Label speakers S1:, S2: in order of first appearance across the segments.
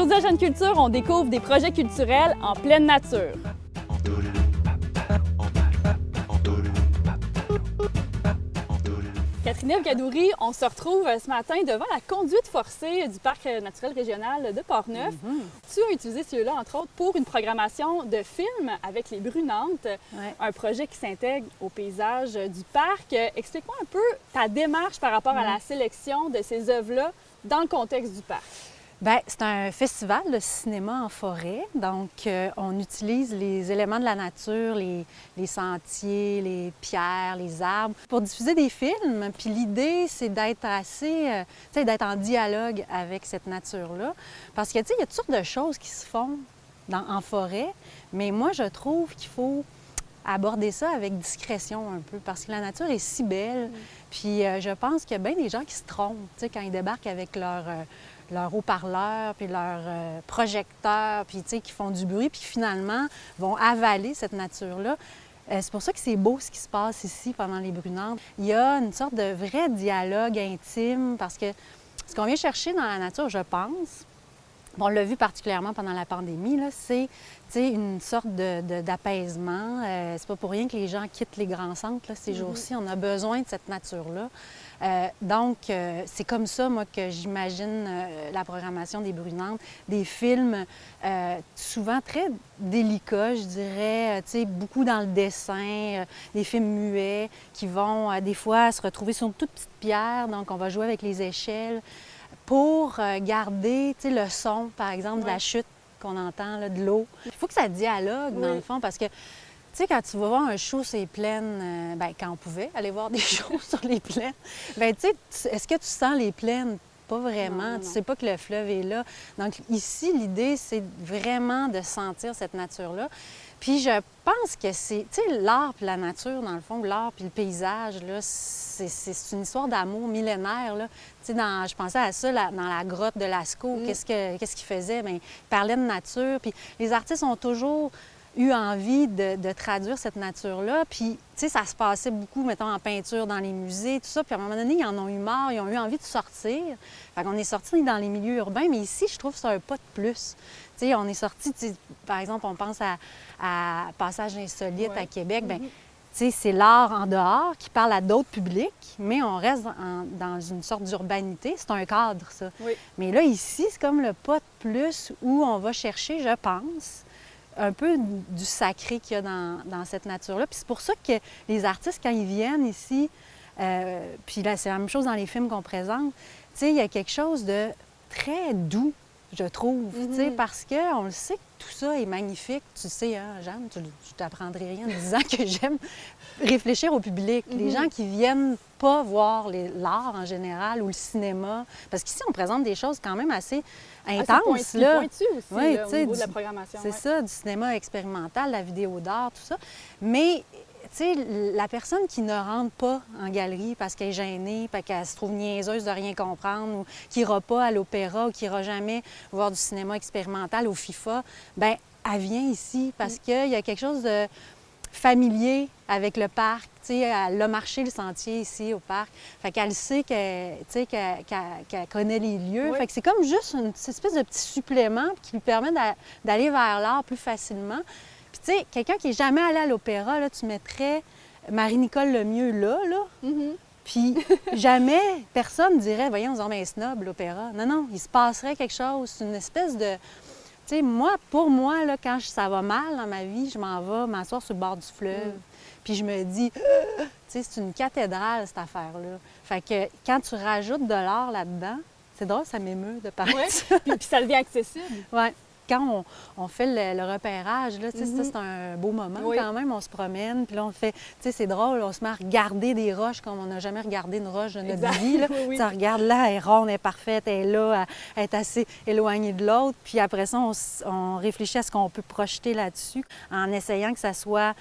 S1: Aujourd'hui à Jeune Culture, on découvre des projets culturels en pleine nature. Catherine Gadouri, on se retrouve ce matin devant la conduite forcée du Parc naturel régional de Port-Neuf. Tu as utilisé ce lieu-là, entre autres, pour une programmation de films avec les Brunantes, un projet qui s'intègre au paysage du parc. Explique-moi un peu ta démarche par rapport à la sélection de ces œuvres-là dans le contexte du parc.
S2: Bien, c'est un festival de cinéma en forêt, donc on utilise les éléments de la nature, les sentiers, les pierres, les arbres, pour diffuser des films. Puis l'idée, c'est d'être assez, d'être en dialogue avec cette nature-là. Parce que, tu sais, il y a toutes sortes de choses qui se font en forêt, mais moi, je trouve qu'il faut aborder ça avec discrétion un peu, parce que la nature est si belle. Puis je pense qu'il y a bien des gens qui se trompent, tu sais, quand ils débarquent avec leur haut-parleur, puis leur projecteur, puis tu sais, qui font du bruit, puis finalement vont avaler cette nature-là. C'est pour ça que c'est beau ce qui se passe ici pendant les Brunantes. Il y a une sorte de vrai dialogue intime, parce que ce qu'on vient chercher dans la nature, je pense, on l'a vu particulièrement pendant la pandémie, c'est une sorte d'apaisement. C'est pas pour rien que les gens quittent les grands centres là, ces jours-ci. On a besoin de cette nature-là. Donc, c'est comme ça, moi, que j'imagine la programmation des Brunantes. Des films souvent très délicats, je dirais, beaucoup dans le dessin, des films muets qui vont des fois se retrouver sur une toute petite pierre. Donc, on va jouer avec les échelles pour garder le son, par exemple, de la chute qu'on entend, là, de l'eau. Il faut que ça dialogue, dans le fond, parce que, tu sais, quand tu vas voir un show sur les plaines, quand on pouvait aller voir des shows sur les plaines, bien, tu sais, est-ce que tu sens les plaines? Pas vraiment. Tu sais pas que le fleuve est là. Donc, ici, l'idée, c'est vraiment de sentir cette nature-là. Puis je pense que c'est, tu sais, l'art puis la nature, dans le fond, l'art puis le paysage, là, c'est une histoire d'amour millénaire, là. Tu sais, je pensais à ça dans la grotte de Lascaux. Qu'est-ce qu'ils faisaient? Bien, ils parlaient de nature. Puis les artistes ont toujours eu envie de traduire cette nature-là. Puis, tu sais, ça se passait beaucoup, mettons, en peinture, dans les musées, tout ça. Puis à un moment donné, ils en ont eu marre, ils ont eu envie de sortir. Fait qu'on est sortis dans les milieux urbains, mais ici, je trouve que c'est un pas de plus. Tu sais, on est sortis, par exemple, on pense à Passage insolite à Québec. Bien, tu sais, c'est l'art en dehors qui parle à d'autres publics, mais on reste dans une sorte d'urbanité. C'est un cadre, ça. Mais là, ici, c'est comme le pas de plus où on va chercher, je pense, un peu du sacré qu'il y a dans cette nature-là. Puis c'est pour ça que les artistes, quand ils viennent ici, puis là, c'est la même chose dans les films qu'on présente, tu sais, il y a quelque chose de très doux, je trouve, tu sais, parce qu'on le sait que tout ça est magnifique. Tu sais, hein, Jeanne, je t'apprendrai rien en disant que j'aime réfléchir au public. Les gens qui viennent pas voir l'art en général ou le cinéma, parce qu'ici, on présente des choses quand même assez intenses.
S1: Là. Pointu aussi,
S2: oui,
S1: là, au niveau de la programmation.
S2: C'est ça, du cinéma expérimental, la vidéo d'art, tout ça. Mais, tu sais, la personne qui ne rentre pas en galerie parce qu'elle est gênée, parce qu'elle se trouve niaiseuse de rien comprendre, ou qui n'ira pas à l'opéra, ou qui n'ira jamais voir du cinéma expérimental au FIFA, bien, elle vient ici parce qu'il y a quelque chose de familier avec le parc. Tu sais, elle a marché le sentier ici au parc. Fait qu'elle sait qu'elle connaît les lieux. Fait que c'est comme juste une espèce de petit supplément qui lui permet d'aller vers l'art plus facilement. Puis tu sais, quelqu'un qui n'est jamais allé à l'opéra, là, tu mettrais Marie-Nicole Lemieux là. Puis jamais personne dirait, voyons, on met un snob, l'opéra. Non, il se passerait quelque chose. C'est une espèce de... Tu sais, pour moi, là, quand ça va mal dans ma vie, je m'en vais m'asseoir sur le bord du fleuve. Puis je me dis, tu sais, c'est une cathédrale, cette affaire-là. Fait que quand tu rajoutes de l'art là-dedans, c'est drôle, ça m'émeut de parler de ça.
S1: Puis ça devient accessible.
S2: Oui. Quand on fait le repérage, là, ça, c'est un beau moment quand même. On se promène, puis là, on fait... Tu sais, c'est drôle, on se met à regarder des roches comme on n'a jamais regardé une roche de notre vie. Là. Tu regardes là, elle est ronde, elle est parfaite, elle est là, elle est assez éloignée de l'autre. Puis après ça, on réfléchit à ce qu'on peut projeter là-dessus en essayant que ça soit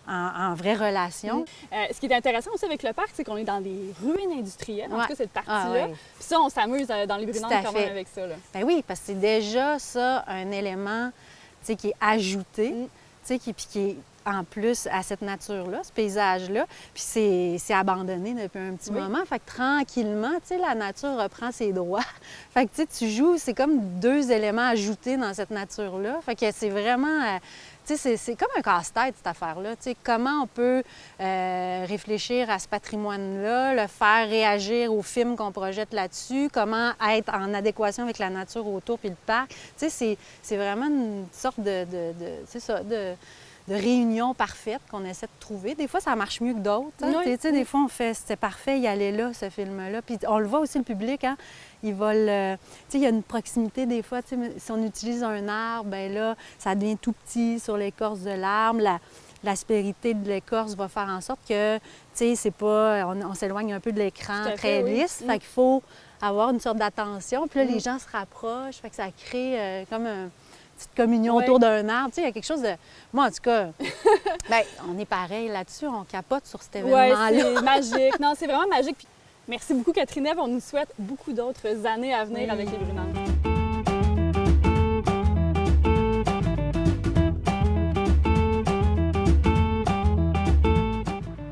S2: en vraie relation.
S1: Ce qui est intéressant aussi avec le parc, c'est qu'on est dans des ruines industrielles, en tout cas cette partie-là. Puis ça, on s'amuse dans les Brunantes quand même avec ça. Là.
S2: Bien oui, parce que c'est déjà ça un élément qui est ajouté, qui est en plus à cette nature-là, ce paysage-là. Puis c'est abandonné depuis un petit moment. Fait que tranquillement, tu sais, la nature reprend ses droits. Fait que tu joues, c'est comme deux éléments ajoutés dans cette nature-là. Fait que c'est vraiment... tu sais, c'est comme un casse-tête, cette affaire-là. Tu sais, comment on peut réfléchir à ce patrimoine-là, le faire réagir aux films qu'on projette là-dessus, comment être en adéquation avec la nature autour puis le parc. Tu sais, c'est vraiment une sorte de réunion parfaite qu'on essaie de trouver. Des fois, ça marche mieux que d'autres. Hein? Oui. Tu sais, des fois, on fait « c'était parfait, il allait là, ce film-là ». Puis on le voit aussi, le public, hein? Ils veulent... tu sais, il y a une proximité des fois. Tu sais, si on utilise un arbre, bien là, ça devient tout petit sur l'écorce de l'arbre. L'aspérité de l'écorce va faire en sorte que, tu sais, c'est pas... On s'éloigne un peu de l'écran très lisse. Fait qu'il faut avoir une sorte d'attention. Puis là, les gens se rapprochent. Fait que ça crée comme un... petite communion autour d'un arbre. Tu sais, il y a quelque chose de... Moi, en tout cas, bien, on est pareil là-dessus. On capote sur cet événement-là.
S1: Oui, c'est magique. Non, c'est vraiment magique. Puis, merci beaucoup, Catherine Ève. On nous souhaite beaucoup d'autres années à venir avec les Brunantes.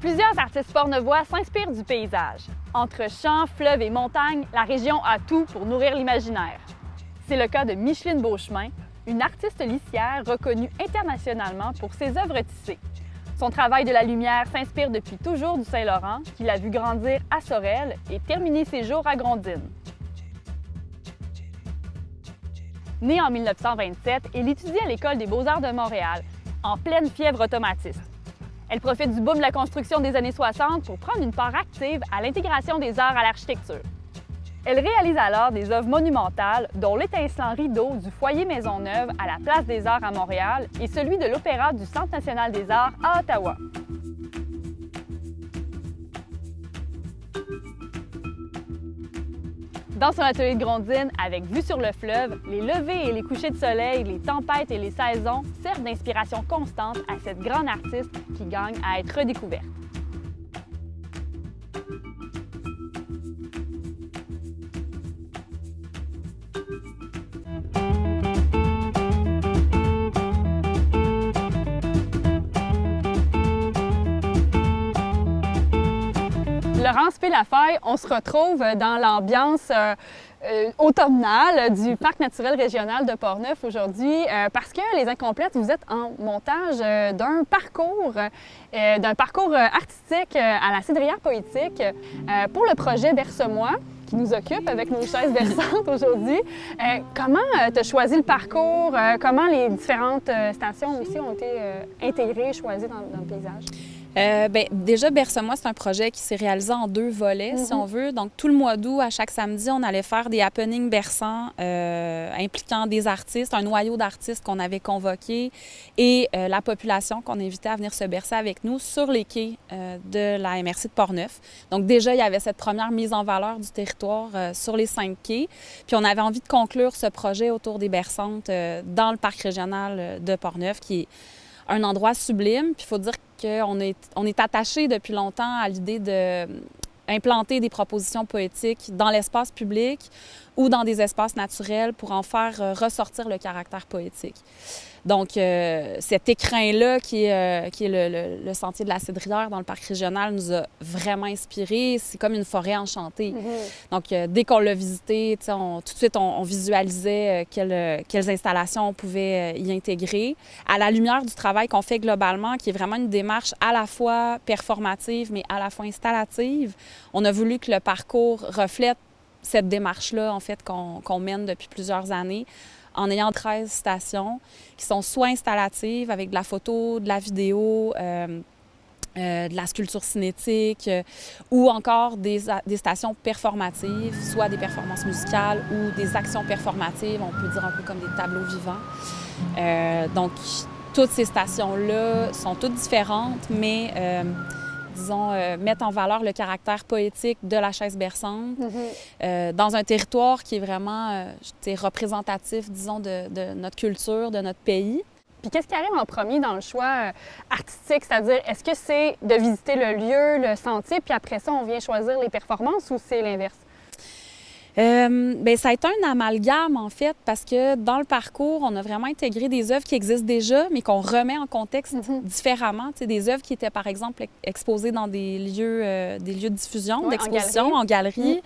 S1: Plusieurs artistes portnevois s'inspirent du paysage. Entre champs, fleuves et montagnes, la région a tout pour nourrir l'imaginaire. C'est le cas de Micheline Beauchemin, une artiste lissière reconnue internationalement pour ses œuvres tissées. Son travail de la lumière s'inspire depuis toujours du Saint-Laurent, qu'il a vu grandir à Sorel et terminer ses jours à Grondines. Née en 1927, elle étudie à l'École des beaux-arts de Montréal, en pleine fièvre automatiste. Elle profite du boom de la construction des années 60 pour prendre une part active à l'intégration des arts à l'architecture. Elle réalise alors des œuvres monumentales, dont l'étincelant rideau du foyer Maisonneuve à la Place des Arts à Montréal et celui de l'Opéra du Centre national des arts à Ottawa. Dans son atelier de Grondines, avec vue sur le fleuve, les levées et les couchers de soleil, les tempêtes et les saisons servent d'inspiration constante à cette grande artiste qui gagne à être redécouverte. Laurence P. Lafaille, on se retrouve dans l'ambiance automnale du Parc naturel régional de Portneuf aujourd'hui parce que les Incomplètes, vous êtes en montage d'un parcours artistique à la Cidrière poétique pour le projet Berce-moi qui nous occupe avec nos chaises berçantes aujourd'hui. Comment tu as choisi le parcours? Comment les différentes stations aussi ont été intégrées, choisies dans le paysage?
S3: Bien, déjà, Berce-moi, c'est un projet qui s'est réalisé en 2 volets, si on veut. Donc, tout le mois d'août, à chaque samedi, on allait faire des happenings berçants impliquant des artistes, un noyau d'artistes qu'on avait convoqué et la population qu'on invitait à venir se bercer avec nous sur les quais de la MRC de Portneuf. Donc, déjà, il y avait cette première mise en valeur du territoire sur les 5 quais. Puis, on avait envie de conclure ce projet autour des berçantes dans le parc régional de Portneuf, qui est un endroit sublime. Puis il faut dire qu'on est attaché depuis longtemps à l'idée d'implanter des propositions poétiques dans l'espace public ou dans des espaces naturels pour en faire ressortir le caractère poétique. Donc, cet écrin-là, qui est le sentier de la Cidrière dans le parc régional, nous a vraiment inspirés. C'est comme une forêt enchantée. Donc, dès qu'on l'a visité, tout de suite, on visualisait quelles installations on pouvait y intégrer. À la lumière du travail qu'on fait globalement, qui est vraiment une démarche à la fois performative, mais à la fois installative, on a voulu que le parcours reflète cette démarche-là, en fait, qu'on mène depuis plusieurs années, en ayant 13 stations qui sont soit installatives avec de la photo, de la vidéo, de la sculpture cinétique ou encore des stations performatives, soit des performances musicales ou des actions performatives, on peut dire un peu comme des tableaux vivants. Donc, toutes ces stations-là sont toutes différentes, mais disons, mettent en valeur le caractère poétique de la chaise berçante dans un territoire qui est vraiment représentatif, disons, de notre culture, de notre pays.
S1: Puis qu'est-ce qui arrive en premier dans le choix artistique? C'est-à-dire, est-ce que c'est de visiter le lieu, le sentier, puis après ça, on vient choisir les performances ou c'est l'inverse?
S3: Bien, ça a été un amalgame, en fait, parce que dans le parcours, on a vraiment intégré des œuvres qui existent déjà, mais qu'on remet en contexte différemment. Tu sais, des œuvres qui étaient, par exemple, exposées dans des lieux de diffusion, d'exposition, en galerie,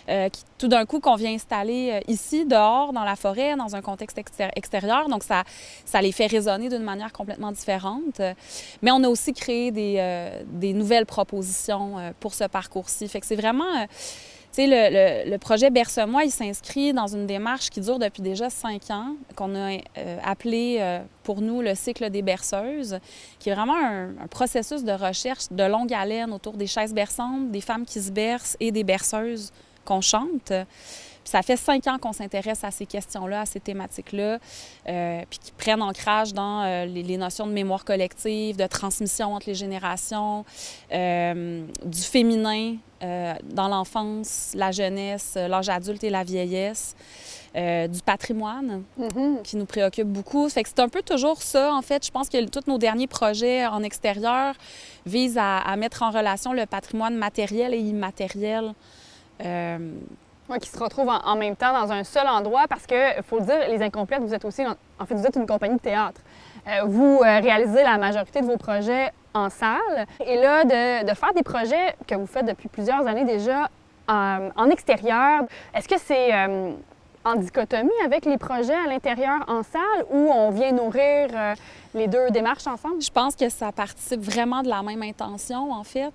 S3: qui, tout d'un coup, qu'on vient installer ici, dehors, dans la forêt, dans un contexte extérieur. Donc, ça les fait résonner d'une manière complètement différente. Mais on a aussi créé des nouvelles propositions pour ce parcours-ci. Fait que c'est vraiment... Tu sais, le projet Berce-moi, il s'inscrit dans une démarche qui dure depuis déjà 5 ans, qu'on a appelé pour nous le cycle des berceuses, qui est vraiment un processus de recherche de longue haleine autour des chaises berçantes, des femmes qui se bercent et des berceuses qu'on chante. Puis ça fait 5 ans qu'on s'intéresse à ces questions-là, à ces thématiques-là, puis qui prennent ancrage dans les notions de mémoire collective, de transmission entre les générations, du féminin dans l'enfance, la jeunesse, l'âge adulte et la vieillesse, du patrimoine qui nous préoccupe beaucoup. Fait que c'est un peu toujours ça, en fait. Je pense que tous nos derniers projets en extérieur visent à mettre en relation le patrimoine matériel et immatériel.
S1: Oui, qui se retrouvent en même temps dans un seul endroit parce que, il faut le dire, Les Incomplètes, vous êtes aussi, en fait, vous êtes une compagnie de théâtre. Vous réalisez la majorité de vos projets en salle. Et là, de faire des projets que vous faites depuis plusieurs années déjà en extérieur, est-ce que c'est en dichotomie avec les projets à l'intérieur en salle ou on vient nourrir les deux démarches ensemble?
S3: Je pense que ça participe vraiment de la même intention, en fait.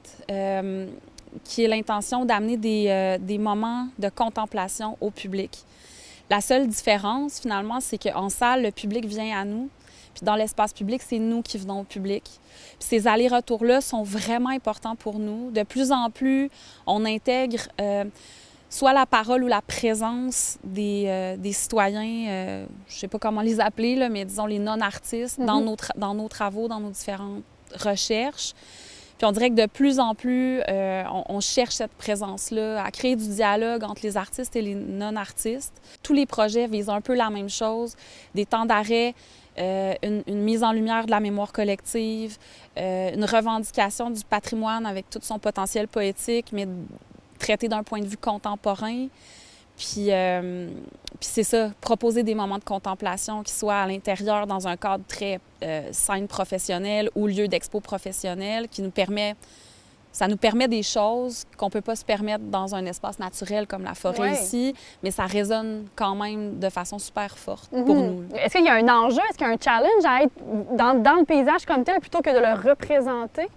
S3: Qui est l'intention d'amener des moments de contemplation au public. La seule différence, finalement, c'est qu'en salle, le public vient à nous, puis dans l'espace public, c'est nous qui venons au public. Puis ces allers-retours-là sont vraiment importants pour nous. De plus en plus, on intègre soit la parole ou la présence des citoyens, je ne sais pas comment les appeler, là, mais disons les non-artistes, dans nos travaux, dans nos différentes recherches. Puis on dirait que de plus en plus, on cherche cette présence-là, à créer du dialogue entre les artistes et les non-artistes. Tous les projets visent un peu la même chose, des temps d'arrêt, une mise en lumière de la mémoire collective, une revendication du patrimoine avec tout son potentiel poétique, mais traité d'un point de vue contemporain. Puis c'est ça, proposer des moments de contemplation qui soient à l'intérieur dans un cadre très scène professionnelle ou lieu d'expo professionnel ça nous permet des choses qu'on ne peut pas se permettre dans un espace naturel comme la forêt ici, mais ça résonne quand même de façon super forte pour nous.
S1: Est-ce qu'il y a un enjeu, est-ce qu'il y a un challenge à être dans le paysage comme tel plutôt que de le représenter?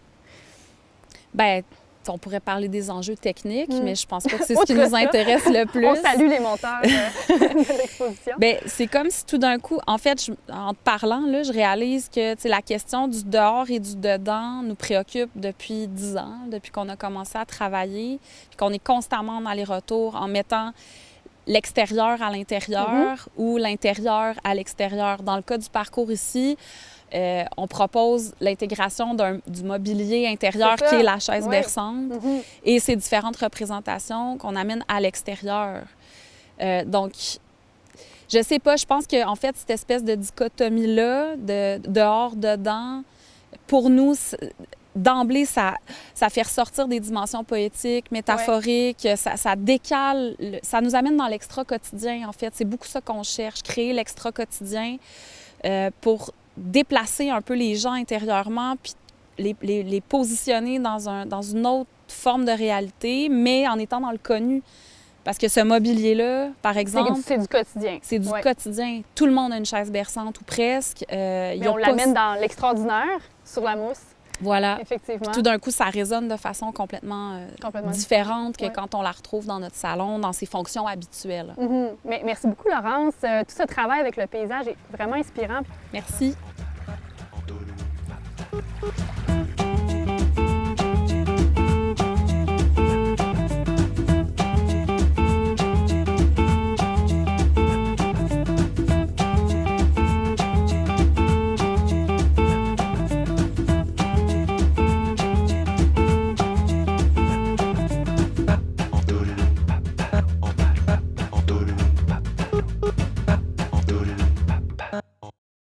S1: Bien,
S3: on pourrait parler des enjeux techniques, mais je pense pas que c'est ce qui nous intéresse le plus.
S1: On salue les monteurs de l'exposition.
S3: Bien, c'est comme si tout d'un coup, en fait, en te parlant, là, je réalise que la question du dehors et du dedans nous préoccupe depuis 10 ans, depuis qu'on a commencé à travailler, puis qu'on est constamment en aller-retour en mettant l'extérieur à l'intérieur ou l'intérieur à l'extérieur. Dans le cas du parcours ici, on propose l'intégration du mobilier intérieur qui est la chaise berçante et ces différentes représentations qu'on amène à l'extérieur. Donc, je sais pas, je pense qu'en fait, cette espèce de dichotomie-là, de dehors-dedans, pour nous, d'emblée, ça fait ressortir des dimensions poétiques, métaphoriques, ça décale, ça nous amène dans l'extra-quotidien, en fait. C'est beaucoup ça qu'on cherche, créer l'extra-quotidien pour déplacer un peu les gens intérieurement, puis les positionner dans une autre forme de réalité, mais en étant dans le connu. Parce que ce mobilier-là, par exemple...
S1: C'est du quotidien.
S3: C'est du quotidien. Tout le monde a une chaise berçante, ou presque.
S1: Mais on l'amène dans l'extraordinaire, sur la mousse.
S3: Voilà.
S1: Effectivement.
S3: Puis tout d'un coup, ça résonne de façon complètement différente que quand on la retrouve dans notre salon, dans ses fonctions habituelles.
S1: Mais merci beaucoup, Laurence. Tout ce travail avec le paysage est vraiment inspirant.
S3: Merci.